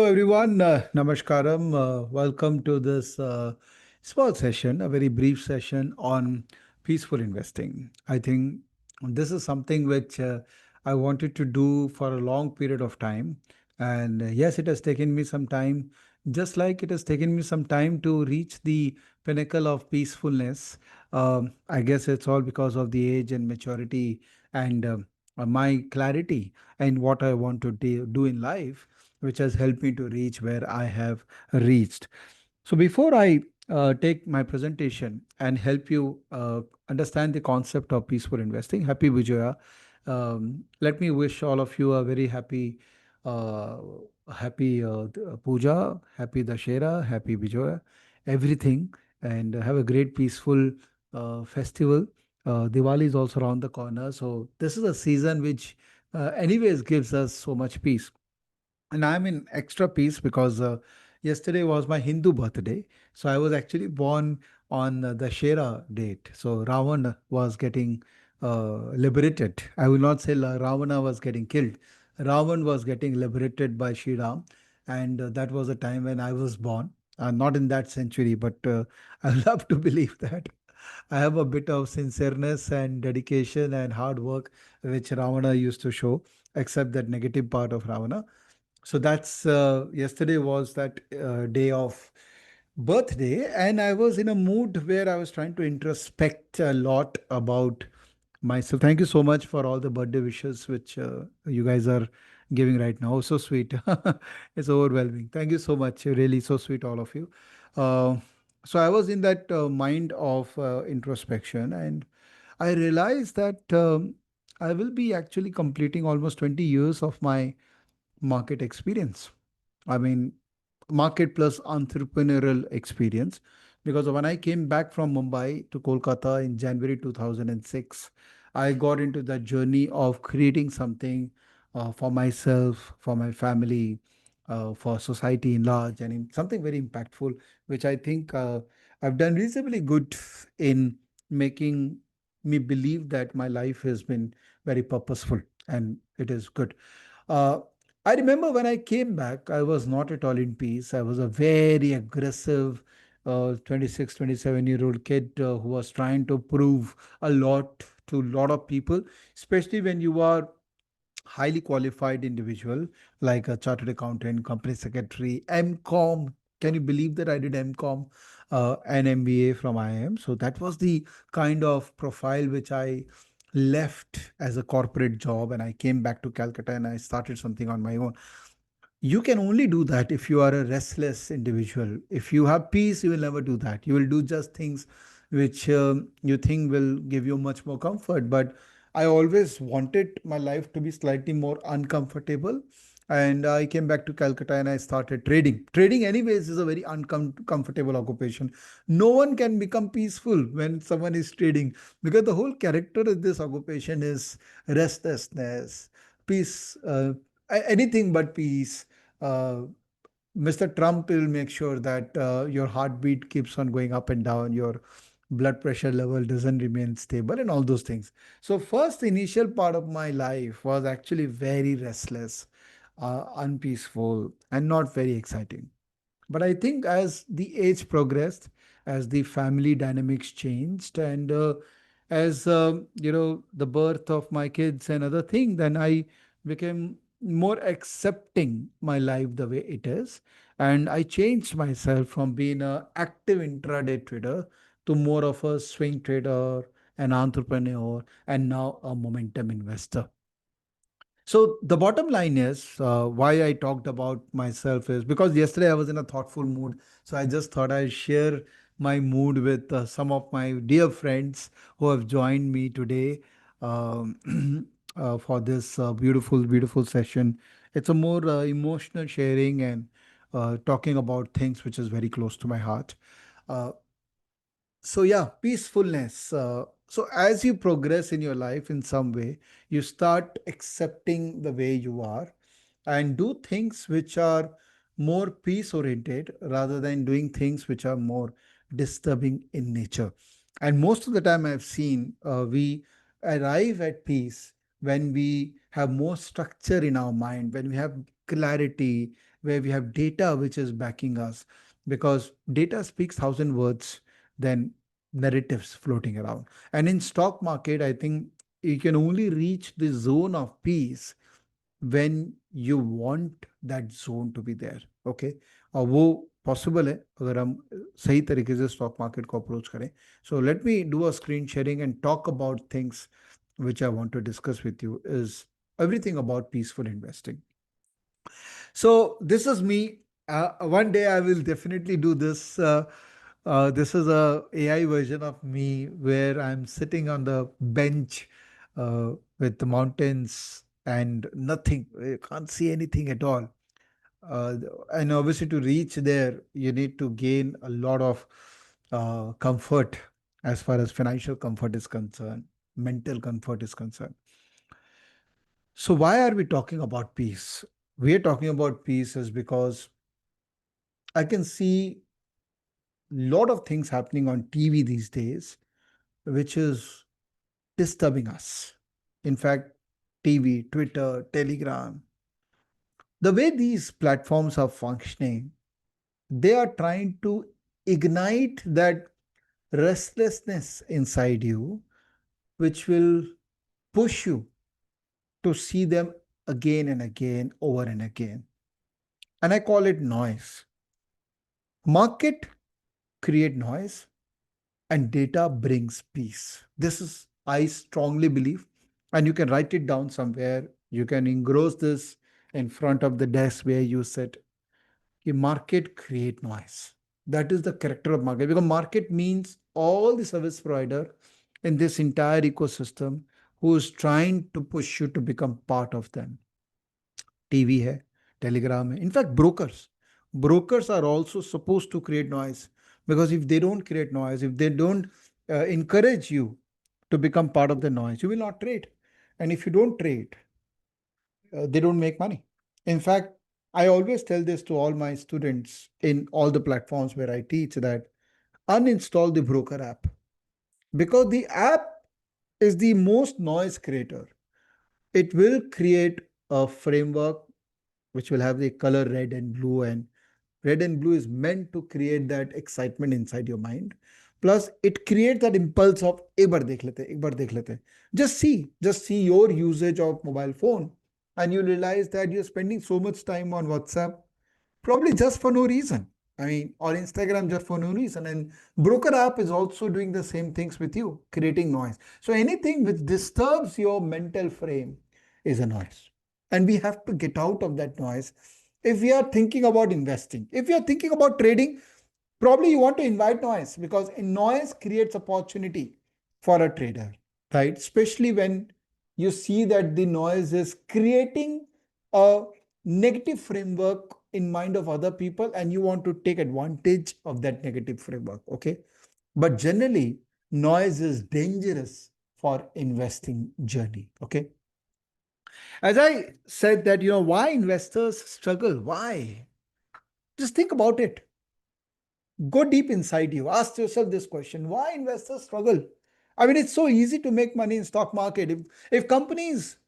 everyone. Namaskaram. Welcome to this small session, a very brief session on peaceful investing. I think this is something which I wanted to do for a long period of time. And yes, it has taken me some time, just like it has taken me some time to reach the pinnacle of peacefulness. I guess it's all because of the age and maturity and my clarity and what I want to do in life, which has helped me to reach where I have reached. So before I take my presentation and help you understand the concept of peaceful investing, happy Vijaya. Let me wish all of you a very uh, happy puja, happy Dashera, happy Vijaya, everything, and have a great peaceful festival. Diwali is also around the corner, so this is a season which, anyways, gives us so much peace. And I'm in extra peace because yesterday was my Hindu birthday. So I was actually born on the Shera date. So Ravan was getting liberated. I will not say Ravana was getting killed. Ravan was getting liberated by Sri Ram. And that was a time when I was born. Not in that century, but I love to believe that I have a bit of sincereness and dedication and hard work which Ravana used to show, except that negative part of Ravana. So that's yesterday was that day of birthday, and I was in a mood where I was trying to introspect a lot about myself. Thank you so much for all the birthday wishes which you guys are giving right now. So sweet. It's overwhelming. Thank you so much. Really so sweet, all of you. Uh, so I was in that mind of introspection, and I realized that I will be actually completing almost 20 years of my market experience. I mean, market plus entrepreneurial experience. Because when I came back from Mumbai to Kolkata in January 2006, I got into that journey of creating something for myself, for my family, for society in large, and something very impactful, which I think I've done reasonably good in making me believe that my life has been very purposeful and it is good. Uh, I remember when I came back, I was not at all in peace. I was a very aggressive 26, 27-year-old kid who was trying to prove a lot to a lot of people, especially when you are highly qualified individual like a chartered accountant, company secretary, MCOM. Can you believe that I did MCOM and MBA from IIM? So that was the kind of profile which I left as a corporate job, and I came back to Calcutta and I started something on my own. You can only do that if you are a restless individual. If you have peace, you will never do that. You will do just things which you think will give you much more comfort. But I always wanted my life to be slightly more uncomfortable. And I came back to Calcutta and I started trading. Trading, anyways, is a very uncomfortable occupation. No one can become peaceful when someone is trading, because the whole character of this occupation is restlessness, peace, anything but peace. uh, Mr. Trump will make sure that your heartbeat keeps on going up and down, your blood pressure level doesn't remain stable, and all those things. So, first initial part of my life was actually very restless, unpeaceful, and not very exciting. But I think as the age progressed, as the family dynamics changed, and as the birth of my kids and other thing, then I became more accepting my life the way it is, and I changed myself from being a active intraday trader to more of a swing trader, an entrepreneur, and now a momentum investor. So the bottom line is why I talked about myself is because yesterday I was in a thoughtful mood. So I just thought I'd share my mood with some of my dear friends who have joined me today for this beautiful, beautiful session. It's a more emotional sharing and talking about things which is very close to my heart. Uh, so yeah, peacefulness. So as you progress in your life in some way, you start accepting the way you are and do things which are more peace oriented rather than doing things which are more disturbing in nature. And most of the time I've seen we arrive at peace when we have more structure in our mind, when we have clarity, where we have data which is backing us, because data speaks thousand words than narratives floating around. And in stock market, I think you can only reach the zone of peace when you want that zone to be there. Okay, और वो possible है अगर हम सही तरीके से stock market को approach करें. So let me do a screen sharing and talk about things which I want to discuss with you is everything about peaceful investing. So this is me. One day I will definitely do this. This is a AI version of me where I'm sitting on the bench with the mountains and nothing. You can't see anything at all. Uh, and obviously, to reach there, you need to gain a lot of comfort as far as financial comfort is concerned, mental comfort is concerned. So, why are we talking about peace? We are talking about peace is because I can see a lot of things happening on TV these days, which is disturbing us. In fact, TV, Twitter, Telegram, the way these platforms are functioning, they are trying to ignite that restlessness inside you, which will push you to see them again and again, over and again. And I call it noise. Market create noise and data brings peace. This is, I strongly believe, and you can write it down somewhere. You can engross this in front of the desk where you sit. The market create noise. That is the character of market, because market means all the service provider in this entire ecosystem who is trying to push you to become part of them. TV है, Telegram है. In fact, brokers are also supposed to create noise, because if they don't create noise, if they don't encourage you to become part of the noise, you will not trade. And if you don't trade, they don't make money. In fact, I always tell this to all my students in all the platforms where I teach, that uninstall the broker app, because the app is the most noise creator. It will create a framework which will have the color red and blue, and red and blue is meant to create that excitement inside your mind. Plus it creates that impulse of एक बार देख लेते एक बार देख लेते. Just see your usage of mobile phone, and you realize that you're spending so much time on WhatsApp, probably just for no reason. I mean, or Instagram just for no reason. And broker app is also doing the same things with you, creating noise. So anything which disturbs your mental frame is a noise. And we have to get out of that noise if we are thinking about investing. If you are thinking about trading, probably you want to invite noise, because noise creates opportunity for a trader, right? Especially when you see that the noise is creating a negative framework in mind of other people, and you want to take advantage of that negative framework. Okay, but generally noise is dangerous for investing journey. Okay, as I said that, why investors struggle, why, just think about it. Go deep inside you. Ask yourself this question: why investors struggle? I mean, it's so easy to make money in stock market. If companies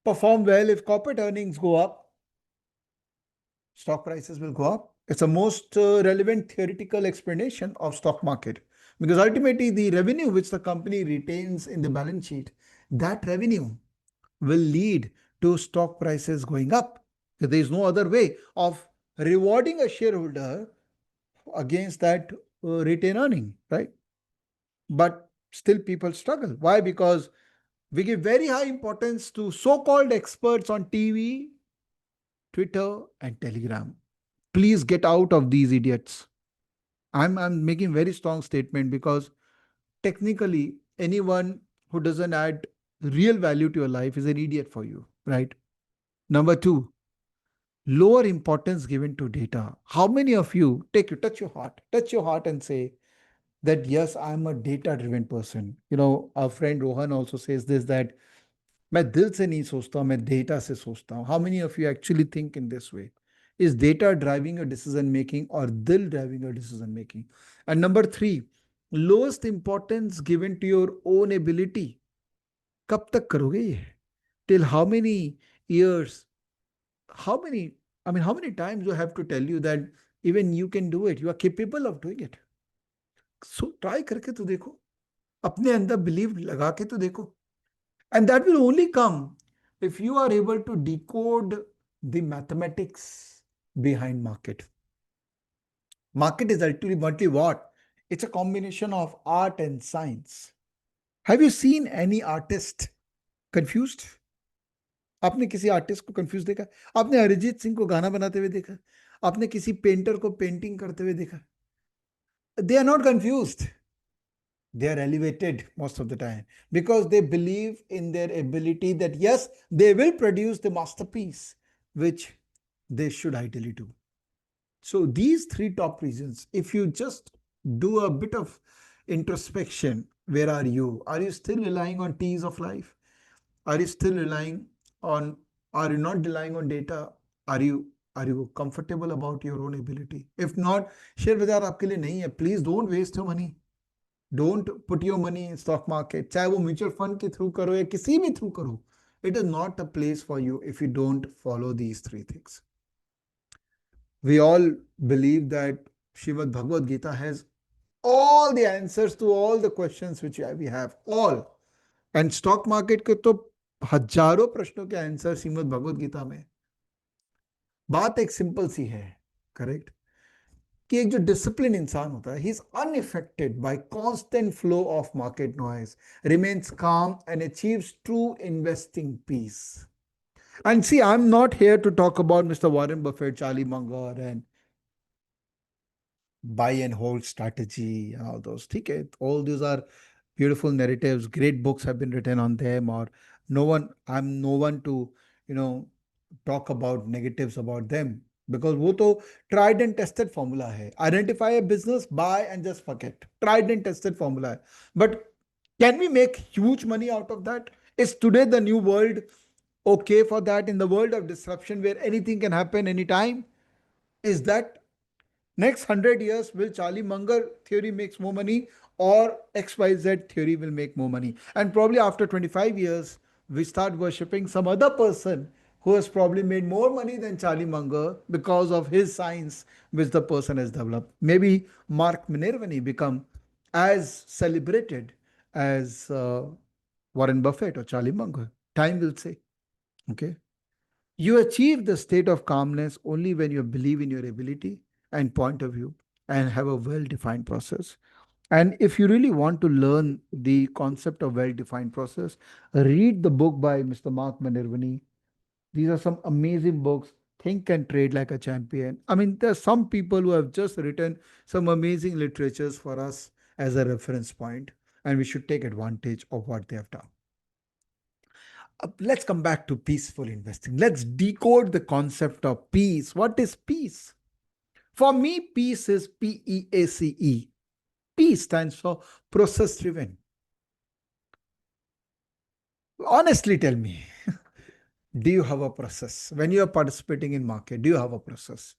perform well, if corporate earnings go up, stock prices will go up. It's the most relevant theoretical explanation of stock market, because ultimately the revenue which the company retains in the balance sheet, that revenue will lead to stock prices going up. There is no other way of rewarding a shareholder against that retained earning, right? But still people struggle. Why? Because we give very high importance to so-called experts on TV, Twitter, and Telegram. Please get out of these idiots. I'm making very strong statement, because technically anyone who doesn't add real value to your life is an idiot for you, right? Number two, lower importance given to data. How many of you touch your heart and say that yes, I'm a data driven person. Our friend Rohan also says this, that मैं दिल से नहीं सोचता हूं, मैं data से सोचता हूं. How many of you actually think in this way? Is data driving your decision making, or dil driving your decision making? And number three, lowest importance given to your own ability. कब तक करोगे ये? Till how many years? How many? I mean, how many times do I have to tell you that even you can do it? You are capable of doing it. So try करके तो देखो, अपने अंदर belief लगा के तो देखो. And that will only come if you are able to decode the mathematics behind market. Market is ultimately what? It's a combination of art and science. Have you seen any artist confused? आपने किसी artist को confuse देखा? आपने अरिजीत सिंह को गाना बनाते हुए देखा? आपने किसी पेंटर को पेंटिंग करते हुए देखा? They are not confused. They are elevated most of the time because they believe in their ability that yes, they will produce the masterpiece which they should ideally do. So these three top reasons, if you just do a bit of introspection, where are you? Are you still relying on T's of life? Are you still relying on, are you not relying on data? Are you comfortable about your own ability? If not, share बाजार आपके लिए नहीं है. Please don't waste your money. Don't put your money in stock market. चाहे वो mutual fund के through करो या किसी भी थ्रू करो. It is not a place for you if you don't follow these three things. We all believe that Srimad Bhagavad Gita has all the answers to all the questions which we have. All. And stock market के तो हजारों प्रश्नों के answer Shrimad Bhagavad Gita में. बात एक simple सी है, correct, कि एक जो डिसिप्लिन इंसान होता है, he is unaffected by constant flow of market noise, remains calm and achieves true investing peace. And see, I'm not here to talk about Mr. Warren Buffett, Charlie Munger, and buy and hold strategy and all those. Okay, all these are beautiful narratives. Great books have been written on them. Or I'm no one to, you know, talk about negatives about them because वो तो tried and tested formula है. Identify a business, buy and just forget. Tried and tested formula है. But can we make huge money out of that? Is today the new world okay for that? In the world of disruption where anything can happen anytime, is that next 100 years, will Charlie Munger theory makes more money or XYZ theory will make more money? And probably after 25 years, we start worshipping some other person who has probably made more money than Charlie Munger because of his science which the person has developed. Maybe Mark Minervini become as celebrated as Warren Buffett or Charlie Munger. Time will say. Okay. You achieve the state of calmness only when you believe in your ability and point of view and have a well defined process. And if you really want to learn the concept of well defined process, read the book by Mr. Mark Minervini. These are some amazing books. Think and Trade Like a Champion. I mean, there are some people who have just written some amazing literatures for us as a reference point, and we should take advantage of what they have done. Let's come back to peaceful investing. Let's decode the concept of peace. What is peace? For me, peace is P.E.A.C.E. Peace stands for process driven. Honestly, tell me, do you have a process? When you are participating in market, do you have a process?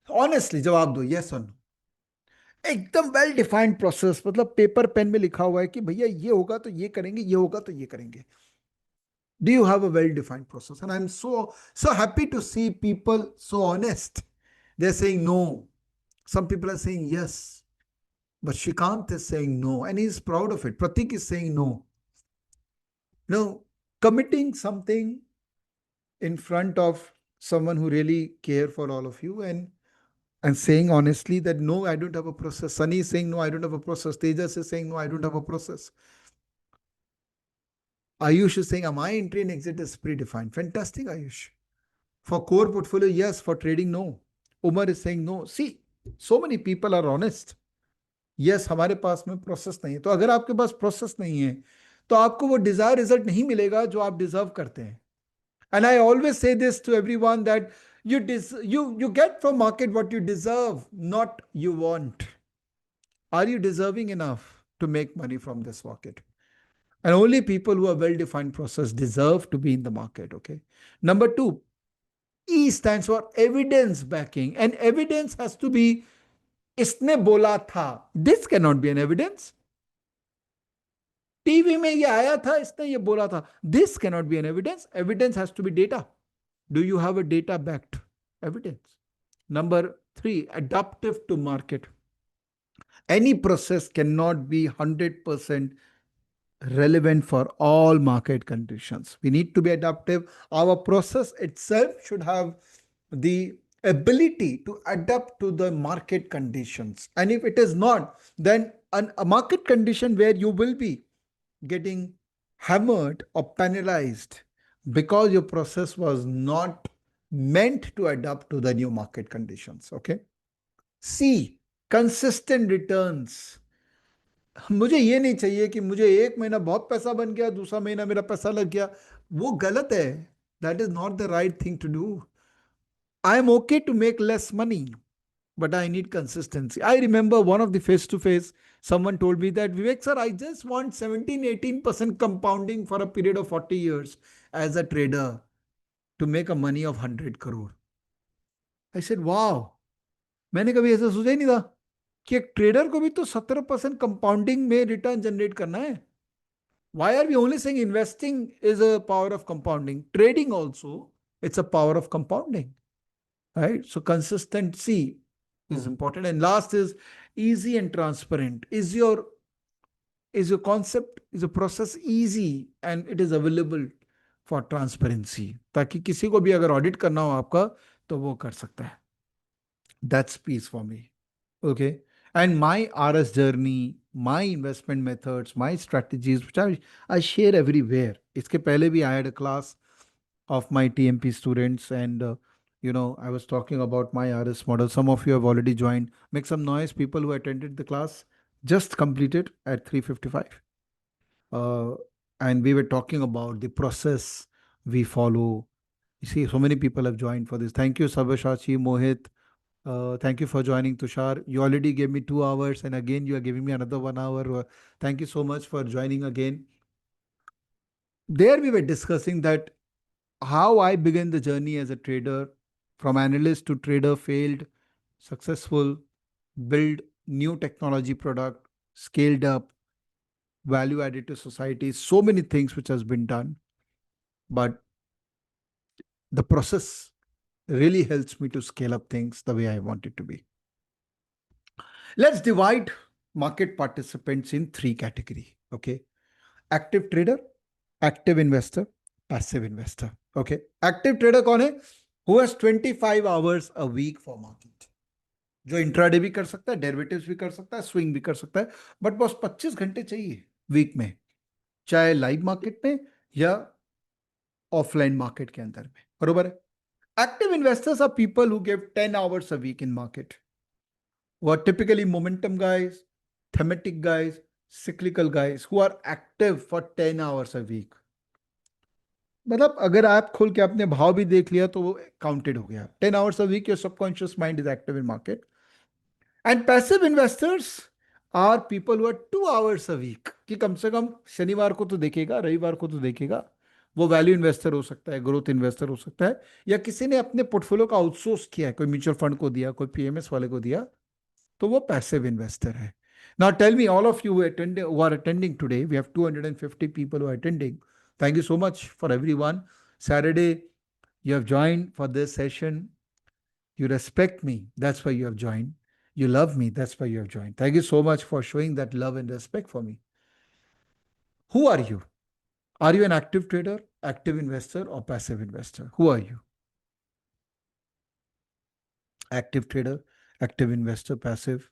Honestly, जवाब दो, yes or no. एकदम well defined process, मतलब paper pen में लिखा हुआ है कि भैया ये होगा तो ये करेंगे, ये होगा तो ये करेंगे. Do you have a well-defined process? And I'm so happy to see people so honest. They're saying no. Some people are saying yes. But Shrikant is saying no. And he's proud of it. Pratik is saying no. No, committing something in front of someone who really care for all of you and saying honestly that no, I don't have a process. Sunny is saying no, I don't have a process. Tejas is saying no, I don't have a process. Ayush is saying, my entry and exit is predefined. Fantastic, Ayush. For core portfolio, yes. For trading, no. Umar is saying no. See, so many people are honest. Yes, हमारे पास में process नहीं है. तो अगर आपके पास process नहीं है तो आपको वो डिजायर रिजल्ट नहीं मिलेगा जो आप डिजर्व करते हैं. And I always say this to everyone that you get from market what you deserve, not you want. Are you deserving enough to make money from this market? And only people who have well-defined process deserve to be in the market. Okay. Number two, E stands for evidence backing. And evidence has to be इसने बोला था. This cannot be an evidence. TV में ये आया था, इसने ये बोला था. This cannot be an evidence. Evidence has to be data. Do you have a data backed evidence? Number three, adaptive to market. Any process cannot be 100% relevant for all market conditions. We need to be adaptive. Our process itself should have the ability to adapt to the market conditions. And if it is not, then a market condition where you will be getting hammered or penalized because your process was not meant to adapt to the new market conditions. Okay. C, consistent returns. मुझे ये नहीं चाहिए कि मुझे एक महीना बहुत पैसा बन गया, दूसरा महीना मेरा पैसा लग गया. वो गलत है. That is not the right thing to do. I am okay to make less money, but I need consistency. I remember one of the face to face, someone told me that, Vivek sir, I just want 17, 18% compounding for a period of 40 years as a trader to make a money of 100 crore. I said, wow. मैंने कभी ऐसा सोचा ही नहीं था कि एक trader को भी तो 17% कंपाउंडिंग में रिटर्न जनरेट करना है. Why are we only saying investing is a power of compounding? Trading also, it's a power of compounding, right? So consistency is important. And last is easy and transparent. Is your concept, is a process easy and it is available for transparency, ताकि किसी को भी अगर audit करना हो आपका तो वो कर सकता है. That's peace for me. Okay. And my RS journey, my investment methods, my strategies, which I share everywhere. इसके पहले भी I had a class of my TMP students, and I was talking about my RS model. Some of you have already joined. Make some noise, people who attended the class. Just completed at 3:55. Uh, and we were talking about the process we follow. You see, so many people have joined for this. Thank you, Sabashachi, Mohit. Thank you for joining, Tushar. You already gave me 2 hours, and again, you are giving me another 1 hour. Thank you so much for joining again. There, we were discussing that how I began the journey as a trader, from analyst to trader, failed, successful, build new technology product, scaled up, value added to society. So many things which has been done, but the process really helps me to scale up things the way I want it to be. Let's divide market participants in three categories. Okay. Active trader, active investor, passive investor. Okay. Active trader कौन है? Who has 25 hours a week for market. जो intraday भी कर सकता है, derivatives भी कर सकता है, स्विंग भी कर सकता है, बट बस 25 घंटे चाहिए वीक में, चाहे लाइव मार्केट में या ऑफलाइन मार्केट के अंदर में. बरोबर है. Active investors are people who give 10 hours a week in market, who are typically momentum guys, thematic guys, cyclical guys, who are active for 10 hours a week. मतलब अगर आप खोल के आपने भाव भी देख लिया तो वो काउंटेड हो गया. 10 hours a week, your subconscious mind is active in market. And passive investors are people who are 2 hours a week, कि कम से कम शनिवार को तो देखेगा, रविवार को तो देखेगा. वो वैल्यू इन्वेस्टर हो सकता है, ग्रोथ इन्वेस्टर हो सकता है, या किसी ने अपने पोर्टफोलियो का आउटसोर्स किया है, कोई म्यूचुअल फंड को दिया, कोई पीएमएस वाले को दिया, तो वो पैसिव इन्वेस्टर है. Now tell me, all of you who are attending today, we have 250 people who are attending. Thank you so much for everyone. Saturday, you have joined for this session. You respect me. That's why you have joined. You love me. That's why you have joined. Thank you so much for showing that love and respect for me. Who are you? Are you an active trader, active investor, or passive investor? Who are you? Active trader, active investor, passive,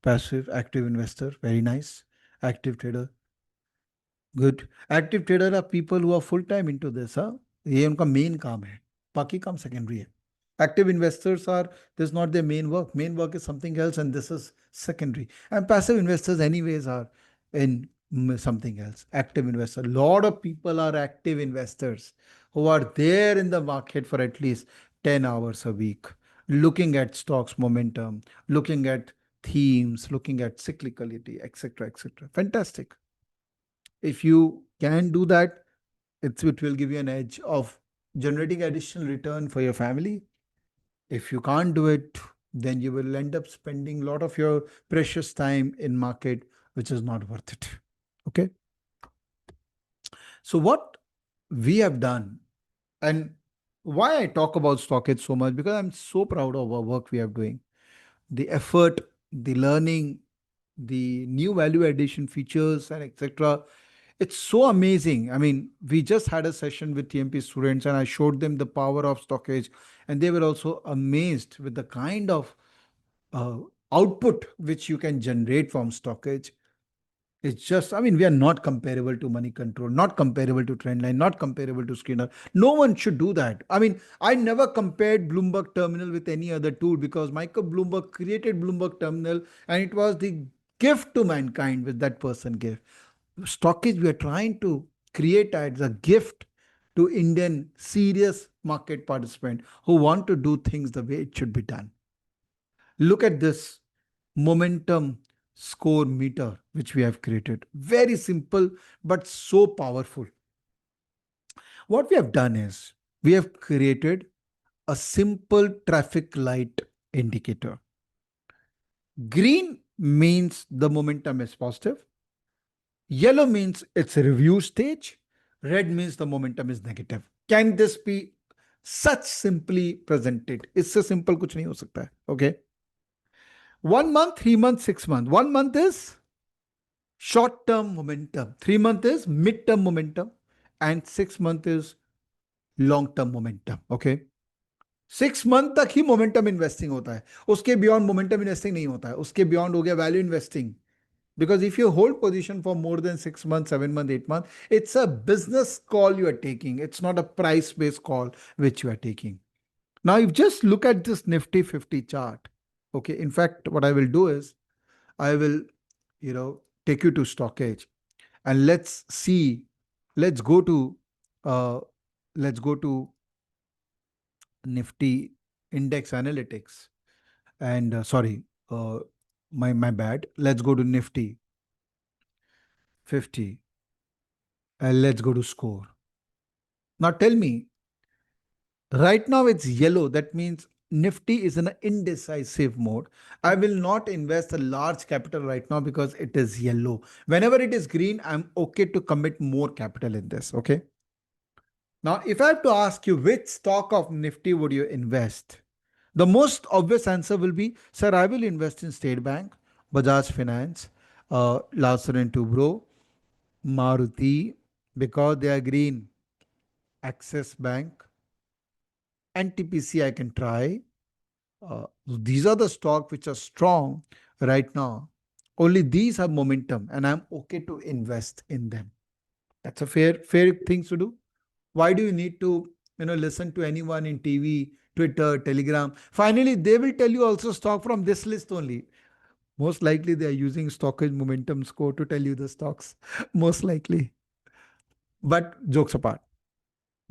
active investor. Very nice. Active trader. Good. Active trader are people who are full time into this. ये उनका main काम है, बाकी काम secondary है. Active investors are, this is not their main work. Main work is something else, and this is secondary. And passive investors, anyways, are in something else. Active investor. Lot of people are active investors who are there in the market for at least 10 hours a week, looking at stocks momentum, looking at themes, looking at cyclicality, etc., etc. Fantastic. If you can do that, it will give you an edge of generating additional return for your family. If you can't do it, then you will end up spending a lot of your precious time in market, which is not worth it. Okay. So what we have done, and Why I talk about StockEdge so much? Because I'm so proud of our work we are doing. The effort, the learning, the new value addition features, and etc. It's so amazing. I mean, we just had a session with TMP students, and I showed them the power of StockEdge, and they were also amazed with the kind of uh, output which you can generate from StockEdge. It's just, I mean, we are not comparable to money control, not comparable to trendline, not comparable to screener. No one should do that. I mean, I never compared Bloomberg Terminal with any other tool because Michael Bloomberg created Bloomberg Terminal and it was the gift to mankind which that person gave. Stockage, we are trying to create as a gift to Indian serious market participant who want to do things the way it should be done. Look at this momentum score meter which we have created. Very simple but so powerful. What we have done is we have created a simple traffic light indicator. Green means the momentum is positive. Yellow means it's a review stage. Red means the momentum is negative. Can this be such simply presented? इससे simple कुछ नहीं हो सकता है. Okay. 1 month, 3 months, 6 months. 1 month is short term momentum, 3 month is mid term momentum, and 6 month is long term momentum. Okay. 6 month तक ही momentum investing होता है, उसके बियॉन्ड मोमेंटम इन्वेस्टिंग नहीं होता है, उसके बियॉन्ड हो गया value investing. Because if you hold position for more than 6 months, 7 months, 8 months, it's a business call you are taking. It's not a price based call which you are taking. Now, if just look at this Nifty 50 chart, okay, in fact, what I will do is I will, take you to StockEdge and let's see, let's go to, uh, let's go to Nifty index analytics and sorry, uh, my bad. Let's go to Nifty 50 and let's go to score. Now tell me, right now it's yellow. That means Nifty is in an indecisive mode. I will not invest a large capital right now because it is yellow. Whenever it is green, I'm okay to commit more capital in this. Okay. Now, if I have to ask you which stock of Nifty would you invest, the most obvious answer will be, sir, I will invest in State Bank, Bajaj Finance, Larsen and Toubro, Maruti, because they are green. Axis Bank, NTPC I can try. These are the stocks which are strong right now. Only these have momentum, and I'm okay to invest in them. That's a fair thing to do. Why do you need to listen to anyone in TV, Twitter, Telegram? Finally, they will tell you also stock from this list only. Most likely, they are using stockage momentum score to tell you the stocks. Most likely. But jokes apart.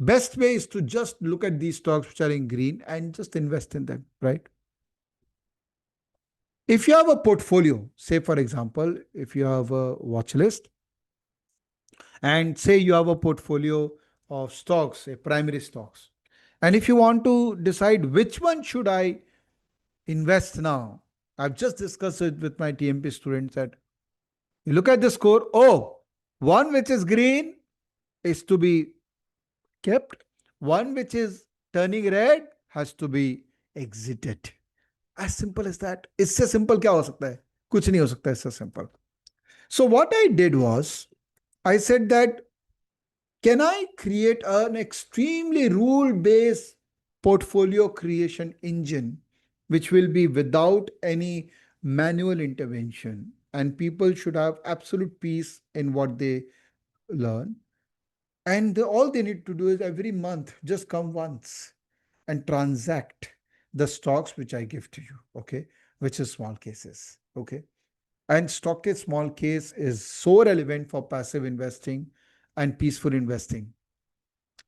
Best way is to just look at these stocks which are in green and just invest in them, right? If you have a portfolio, say for example, if you have a watch list and say you have a portfolio of stocks, say primary stocks, and if you want to decide which one should I invest now, I've just discussed it with my TMP students that you look at the score, oh, one which is green is to be kept, one which is turning red has to be exited. As simple as that. इससे simple क्या हो सकता है? कुछ नहीं हो सकता इससे simple. So what I did was, I said that, can I create an extremely rule-based portfolio creation engine, which will be without any manual intervention, and people should have absolute peace in what they learn. And all they need to do is every month just come once and transact the stocks which I give to you, okay, which is small cases, okay. And StockEdge small case is so relevant for passive investing and peaceful investing.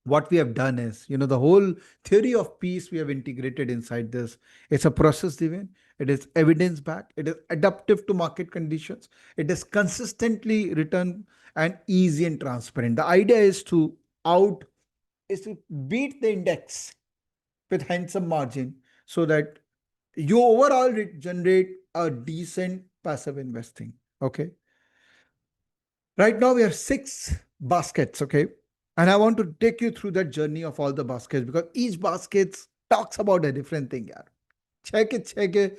What we have done is, the whole theory of peace we have integrated inside this. It's a process driven, it is evidence backed, it is adaptive to market conditions, it is consistently written and easy and transparent. The idea out is to beat the index with handsome margin so that you overall generate a decent passive investing. Okay. Right now we have 6 baskets. Okay. And I want to take you through that journey of all the baskets because each basket talks about a different thing. यार छह के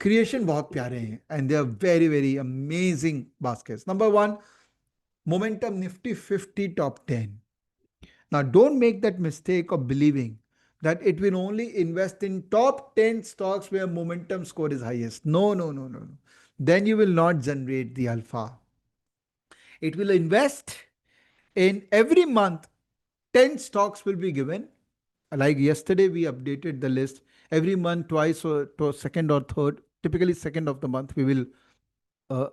creation बहुत प्यारे हैं and they are very very amazing baskets. Number one, momentum Nifty 50 top 10. Now don't make that mistake of believing that it will only invest in top 10 stocks where momentum score is highest. No, no, no, no, no. Then you will not generate the alpha. It will invest in every month 10 stocks will be given. Like yesterday, we updated the list every month, twice or second or third. Typically, second of the month, we will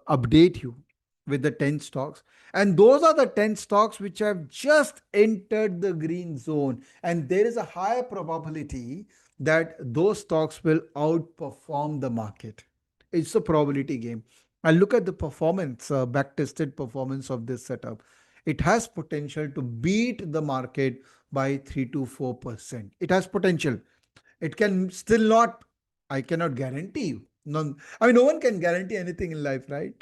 update you with the 10 stocks. And those are the 10 stocks which have just entered the green zone. And there is a high probability that those stocks will outperform the market. It's a probability game. And look at the performance, back tested performance of this setup. It has potential to beat the market by 3 to 4%. It has potential. It can still not, I cannot guarantee you. No, I mean, no one can guarantee anything in life, right?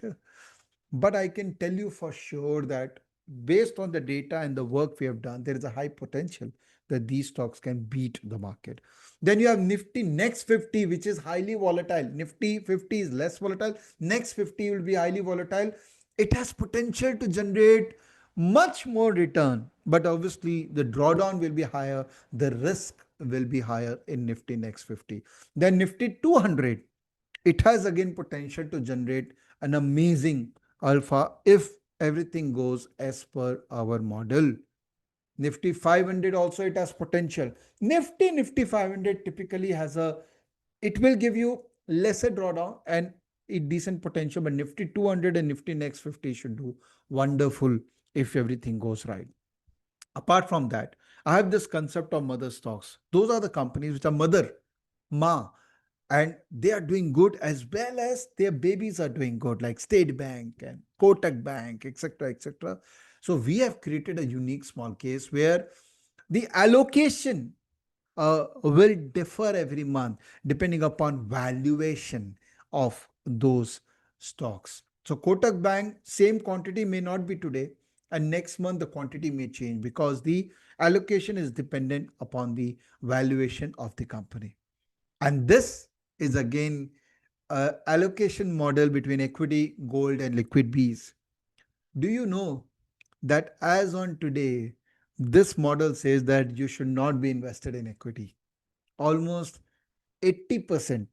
But I can tell you for sure that based on the data and the work we have done, there is a high potential that these stocks can beat the market. Then you have Nifty Next 50, which is highly volatile. Nifty 50 is less volatile. Next 50 will be highly volatile. It has potential to generate much more return, but obviously the drawdown will be higher, the risk will be higher in Nifty Next 50. Then Nifty 200, it has again potential to generate an amazing alpha if everything goes as per our model. Nifty 500 also it has potential. Nifty 500 typically has a, it will give you lesser drawdown and a decent potential, but Nifty 200 and Nifty Next 50 should do wonderful if everything goes right. Apart from that, I have this concept of mother stocks. Those are the companies which are mother, ma, and they are doing good as well as their babies are doing good, like State Bank and Kotak Bank, etc., etc. So we have created a unique small case where the allocation will differ every month depending upon valuation of those stocks. So Kotak Bank, same quantity may not be today, and next month the quantity may change because the allocation is dependent upon the valuation of the company. And this is again a allocation model between equity, gold, and liquid Bs. Do you know that as on today, this model says that you should not be invested in equity? Almost 80%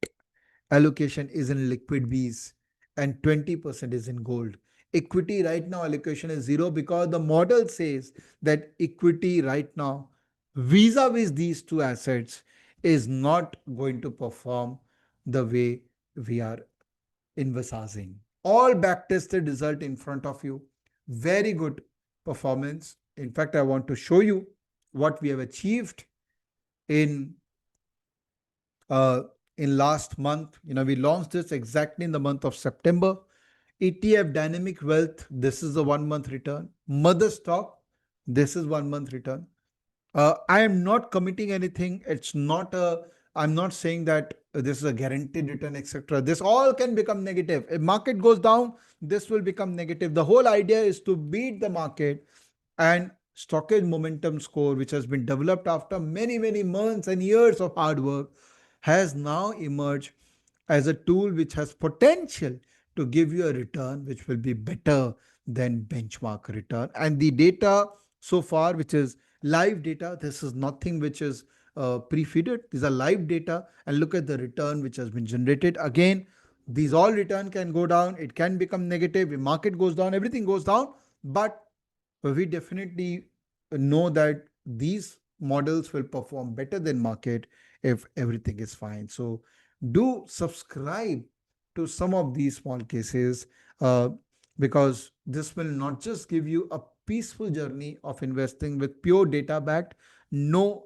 allocation is in liquid Bs and 20% is in gold. Equity right now allocation is zero because the model says that equity right now vis-a-vis these two assets is not going to perform the way we are envisaging. All back-tested result in front of you. Very good performance. In fact, I want to show you what we have achieved in uh, in last month. We launched this exactly in the month of September. ETF Dynamic Wealth, this is the 1 month return. Mother Stock, this is 1 month return. I am not committing anything. It's not a, I'm not saying that this is a guaranteed return, etc. This all can become negative. If market goes down, this will become negative. The whole idea is to beat the market, and stockage momentum score, which has been developed after many, many months and years of hard work, has now emerged as a tool which has potential to give you a return which will be better than benchmark return. And the data so far, which is live data, this is nothing which is pre-feeded. These are live data, and look at the return which has been generated. Again, these all return can go down, it can become negative. If market goes down, everything goes down, but we definitely know that these models will perform better than market if everything is fine. So do subscribe to some of these small cases, because this will not just give you a peaceful journey of investing with pure data backed, no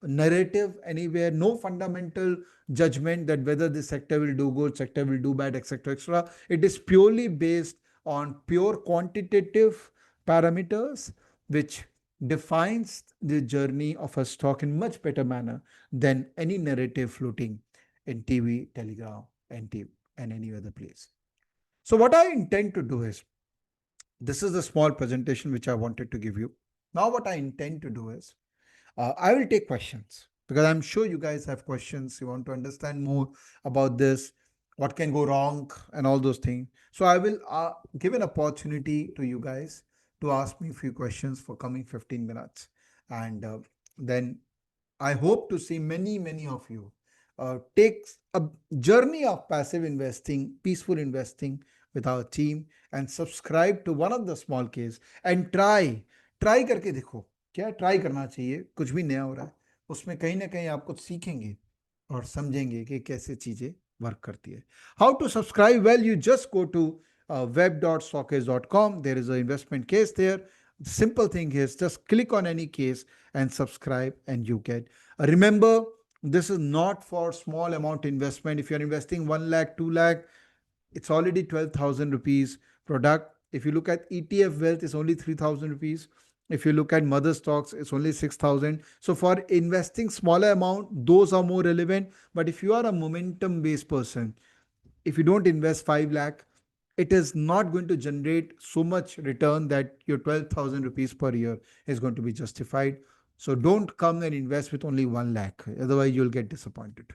narrative anywhere, no fundamental judgment that whether this sector will do good, sector will do bad, etc., etc. It is purely based on pure quantitative parameters which defines the journey of a stock in much better manner than any narrative floating in TV, Telegram, and TV, and any other place. So what I intend to do is, this is a small presentation which I wanted to give you. Now, what I intend to do is I will take questions because I'm sure you guys have questions. You want to understand more about this, what can go wrong, and all those things. So I will give an opportunity to you guys to ask me a few questions for coming 15 minutes. And then I hope to see many, many of you take a journey of passive investing, peaceful investing with our team and subscribe to one of the small case and try करके देखो क्या try करना चाहिए कुछ भी नया हो रहा है उसमें कहीं ना कहीं आप कुछ सीखेंगे और समझेंगे कि कैसे चीजें वर्क करती है how to subscribe well you just go to web.stockage.com. There is an investment case there. Simple thing is just click on any case and subscribe and you get. Remember, this is not for small amount investment. If you're investing 1 lakh, 2 lakh, it's already 12,000 rupees product. If you look at ETF wealth, it's only 3,000 rupees. If you look at mother stocks, it's only 6,000. So for investing smaller amount, those are more relevant. But if you are a momentum based person, if you don't invest 5 lakh, it is not going to generate so much return that your 12,000 rupees per year is going to be justified. So don't come and invest with only 1 lakh. Otherwise, you'll get disappointed.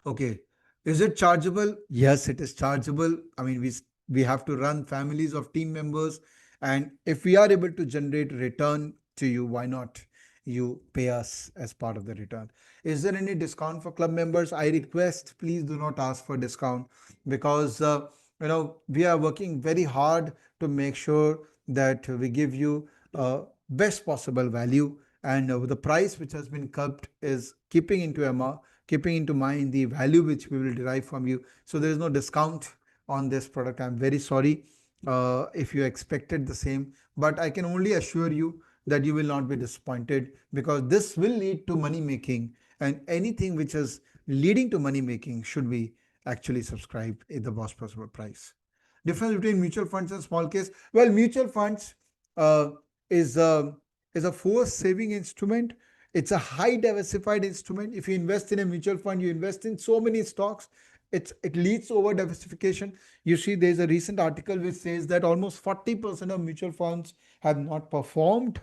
Okay. Is it chargeable? Yes, it is chargeable. I mean, we have to run families of team members, and if we are able to generate return to you, why not? You pay us as part of the return. Is there any discount for club members? I request please do not ask for discount because we are working very hard to make sure that we give you best possible value, and the price which has been kept is keeping into mind the value which we will derive from you. So there is no discount on this product. I'm very sorry if you expected the same, but I can only assure you that you will not be disappointed because this will lead to money making, and anything which is leading to money making should be actually subscribed at the best possible price. Difference between mutual funds and small case. Well, mutual funds uh, is a is a forced saving instrument. It's a high diversified instrument. If you invest in a mutual fund, you invest in so many stocks. It leads to over diversification. You see, there's a recent article which says that almost 40% of mutual funds have not performed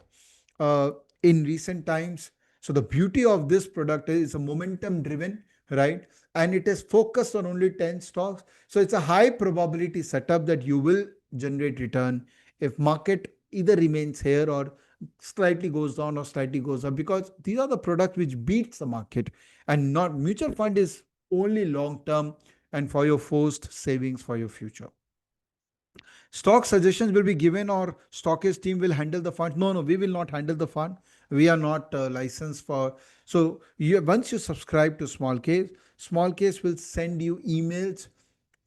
uh, in recent times. So the beauty of this product is a momentum driven, right? And it is focused on only 10 stocks. So it's a high probability setup that you will generate return if market either remains here or slightly goes down or slightly goes up, because these are the products which beats the market, and not mutual fund is only long term and for your forced savings for your future. Stock suggestions will be given or stockist team will handle the fund. No, we will not handle the fund. We are not licensed for. So once you subscribe to Small Case will send you emails,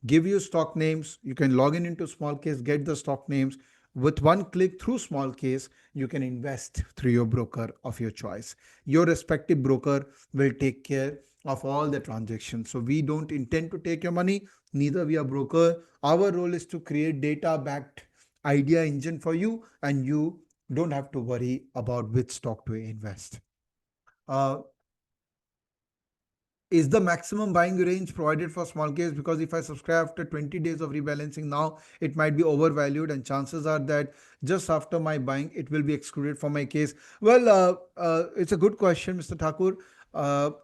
give you stock names. You can log in into Small Case, get the stock names. With one click through Small Case, you can invest through your broker of your choice. Your respective broker will take care of all the transactions. So we don't intend to take your money, neither we are broker. Our role is to create data backed idea engine for you, and you don't have to worry about which stock to invest. Uh, is the maximum buying range provided for small case? Because if I subscribe after 20 days of rebalancing now, it might be overvalued, and chances are that just after my buying, it will be excluded from my case. Well, it's a good question, Mr. Thakur.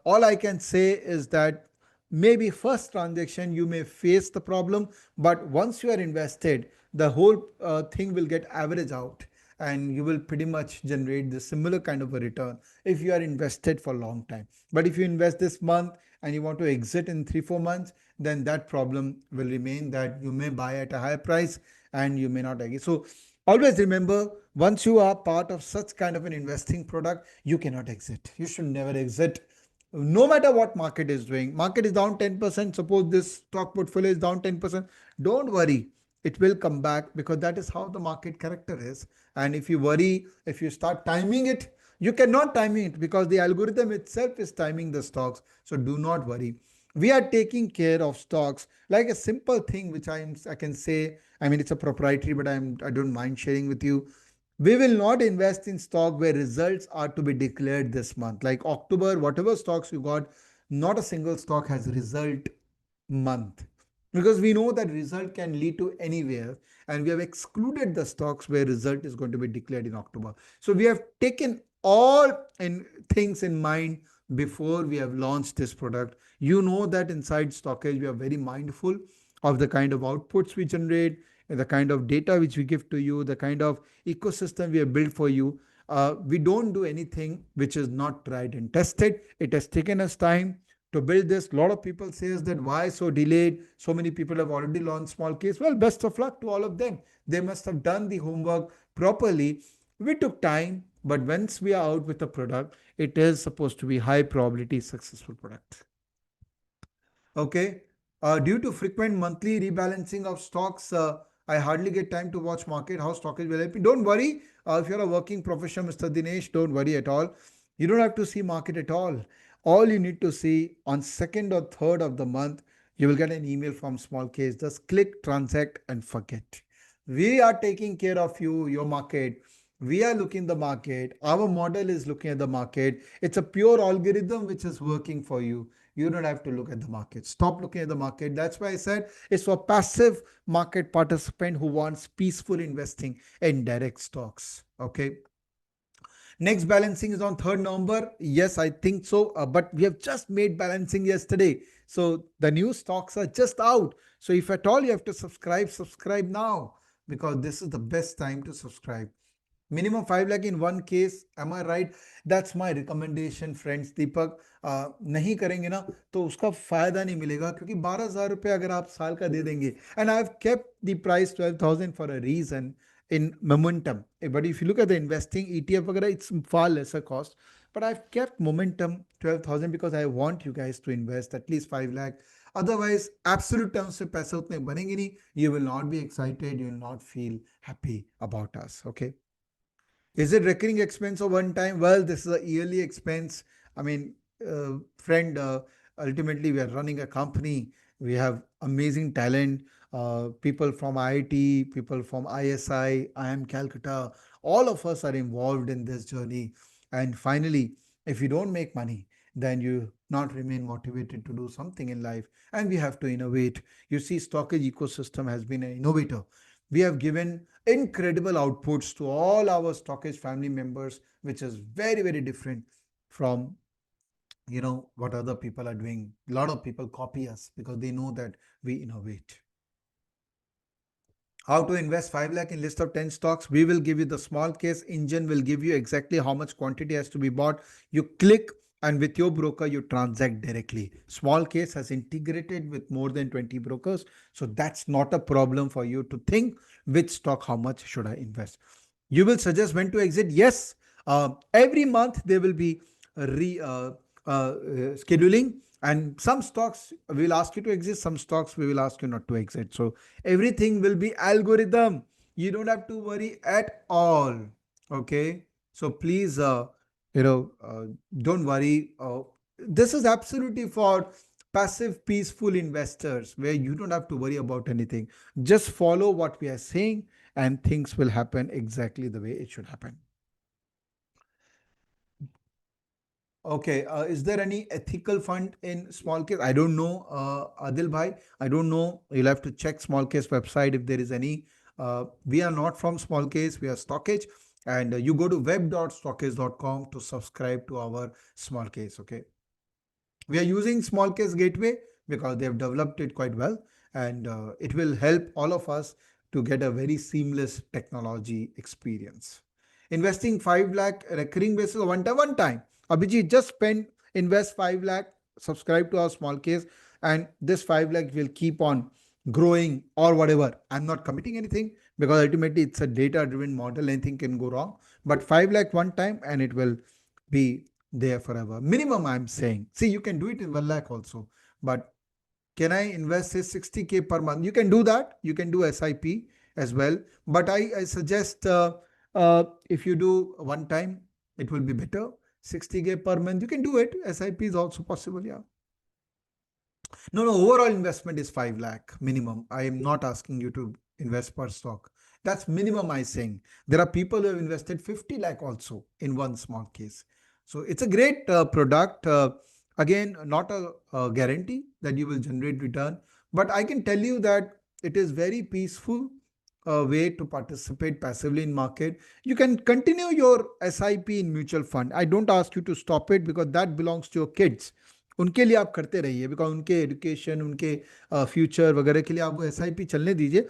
All I can say is that maybe first transaction you may face the problem, but once you are invested, the whole thing will get average out, and you will pretty much generate the similar kind of a return if you are invested for a long time. But if you invest this month and you want to exit in 3 4 months, then that problem will remain, that you may buy at a higher price and you may not exit. So always remember, once you are part of such kind of an investing product, you cannot exit. You should never exit, no matter what market is doing. Market is down 10%. Suppose this stock portfolio is down 10%. Don't worry. It will come back, because that is how the market character is. And if you worry, if you start timing it, you cannot time it because the algorithm itself is timing the stocks. So do not worry. We are taking care of stocks like a simple thing which I can say. I mean, it's a proprietary, but I don't mind sharing with you. We will not invest in stock where results are to be declared this month. Like October, whatever stocks you got, not a single stock has result month. because we know that result can lead to anywhere, and we have excluded the stocks where result is going to be declared in October. So we have taken all in things in mind before we have launched this product. You know that inside stockage we are very mindful of the kind of outputs we generate, and the kind of data which we give to you, the kind of ecosystem we have built for you. We don't do anything which is not tried and tested. It has taken us time to build this. A lot of people says that why so delayed, so many people have already launched small case. Well, best of luck to all of them. They must have done the homework properly. We took time, but once we are out with the product, it is supposed to be high probability successful product. Okay. Due to frequent monthly rebalancing of stocks, I hardly get time to watch market. How stock is developing? Don't worry. If you're a working professional, Mr. Dinesh, don't worry at all. You don't have to see market at all. All you need to see on second or third of the month, you will get an email from Small Case. Just click, transact, and forget. We are taking care of you, your market. We are looking the market. Our model is looking at the market. It's a pure algorithm which is working for you. You don't have to look at the market. Stop looking at the market. That's why I said it's for passive market participant who wants peaceful investing in direct stocks. Okay. Next balancing is on 3rd November. Yes, I think so. But we have just made balancing yesterday. So the new stocks are just out. So if at all you have to subscribe, subscribe now, because this is the best time to subscribe. Minimum 5 lakh in one case. Am I right? That's my recommendation, friends. दीपक नहीं करेंगे ना तो उसका फायदा नहीं मिलेगा, क्योंकि 12,000 रुपये अगर आप साल का दे देंगे. And I've kept the price 12,000 for a reason in momentum. But if you look at the investing ETF वगैरह, it's far lesser cost. But I've kept momentum 12,000 because I want you guys to invest at least 5 lakh. Otherwise, absolute terms से पैसे उतने बनेंगे नहीं. You will not be excited. You will not feel happy about us. Okay. Is it recurring expense or one time? Well, this is a yearly expense. I mean, friend, ultimately we are running a company. We have amazing talent. People from IIT, people from ISI, IIM Calcutta, all of us are involved in this journey. And finally, if you don't make money, then you not remain motivated to do something in life. And we have to innovate. You see, Stockage ecosystem has been an innovator. We have given incredible outputs to all our stockage family members, which is very, very different from what other people are doing. A lot of people copy us because they know that we innovate. How to invest 5 lakh in list of 10 stocks? We will give you the small case. Engine will give you exactly how much quantity has to be bought. You click, and with your broker you transact directly. Small case has integrated with more than 20 brokers, so that's not a problem for you to think which stock, how much should I invest. You will suggest when to exit. Yes, every month there will be a scheduling, and some stocks will ask you to exit, some stocks we will ask you not to exit. So everything will be algorithm. You don't have to worry at all. Okay. So please, don't worry. This is absolutely for passive, peaceful investors where you don't have to worry about anything. Just follow what we are saying, and things will happen exactly the way it should happen. Okay, is there any ethical fund in small case? I don't know, Adil Bhai. I don't know. You'll have to check small case website if there is any. We are not from small case. We are Stockage, and you go to web.stockage.com to subscribe to our small case. Okay. We are using small case gateway because they have developed it quite well, and it will help all of us to get a very seamless technology experience. Investing 5 lakh recurring basis or one time. Abhijit, just spend, invest 5 lakh, subscribe to our small case, and this 5 lakh will keep on growing or whatever. I'm not committing anything because ultimately it's a data driven model. Anything can go wrong, but 5 lakh one time and it will be there forever. Minimum, I'm saying. See, you can do it in 1 lakh also, but can I invest say 60K per month? You can do that. You can do SIP as well. But I suggest if you do one time, it will be better. 60K per month, you can do it. SIP is also possible. Yeah. No, overall investment is 5 lakh minimum. I am not asking you to invest per stock. That's minimum, I saying. There are people who have invested 50 lakh also in one small case. So it's a great product. Again, not a guarantee that you will generate return, But I can tell you that it is very peaceful way to participate passively in market. You can continue your SIP in mutual fund. I don't ask you to stop it because that belongs to your kids. उनके लिए आप करते रहिए, because उनके education, उनके future वगैरह के लिए आप वो SIP चलने दीजिए.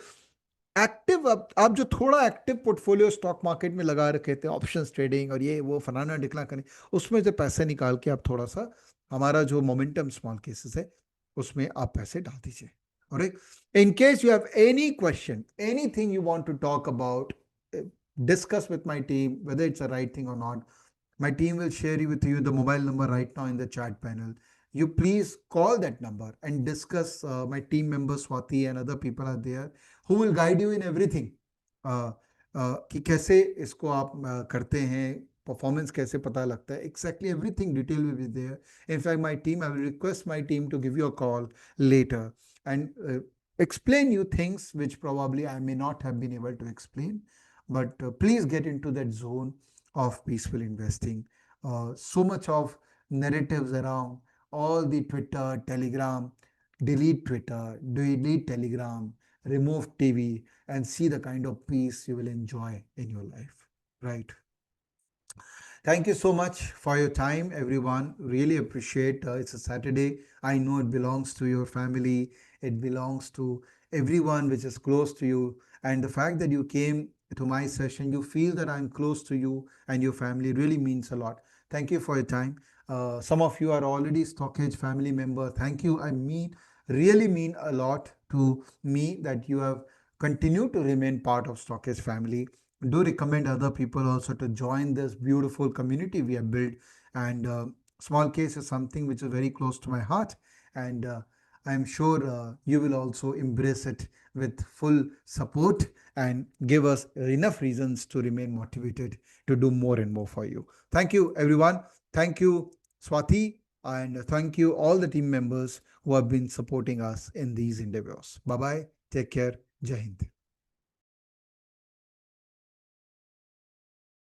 एक्टिव आप जो थोड़ा एक्टिव पोर्टफोलियो स्टॉक मार्केट में लगा रखे थे, ऑप्शंस ट्रेडिंग और ये वो फलाना ढिकला करें, उसमें से पैसे निकाल के आप थोड़ा सा हमारा जो मोमेंटम स्मॉल केसेस है उसमें आप पैसे डाल दीजिए. और in case you have any question, anything you want to talk about, discuss with my team whether it's the right thing or not. My team will share you with you the mobile number right now in the chat panel. You please call that number and discuss. My team members Swati and other people are there who will guide you in everything. कि कैसे इसको आप करते हैं, performance कैसे पता लगता है, exactly everything detail will be there. In fact, my team, I will request my team to give you a call later and explain you things which probably I may not have been able to explain. But please get into that zone of peaceful investing. So much of narratives around all the Twitter, Telegram, delete Twitter, delete Telegram, remove TV, and see the kind of peace you will enjoy in your life, right? Thank you so much for your time, everyone. Really appreciate. It's a Saturday. I know it belongs to your family. It belongs to everyone which is close to you. And the fact that you came to my session, you feel that I'm close to you and your family really means a lot. Thank you for your time. Some of you are already StockEdge family member. Thank you. I mean, really mean a lot to me that you have continued to remain part of StockEdge family. Do recommend other people also to join this beautiful community we have built. And small case is something which is very close to my heart, and I'm sure you will also embrace it with full support and give us enough reasons to remain motivated to do more and more for you. Thank you, everyone. Thank you, Swati, and thank you all the team members who have been supporting us in these endeavors. Bye bye. Take care. Jai Hind.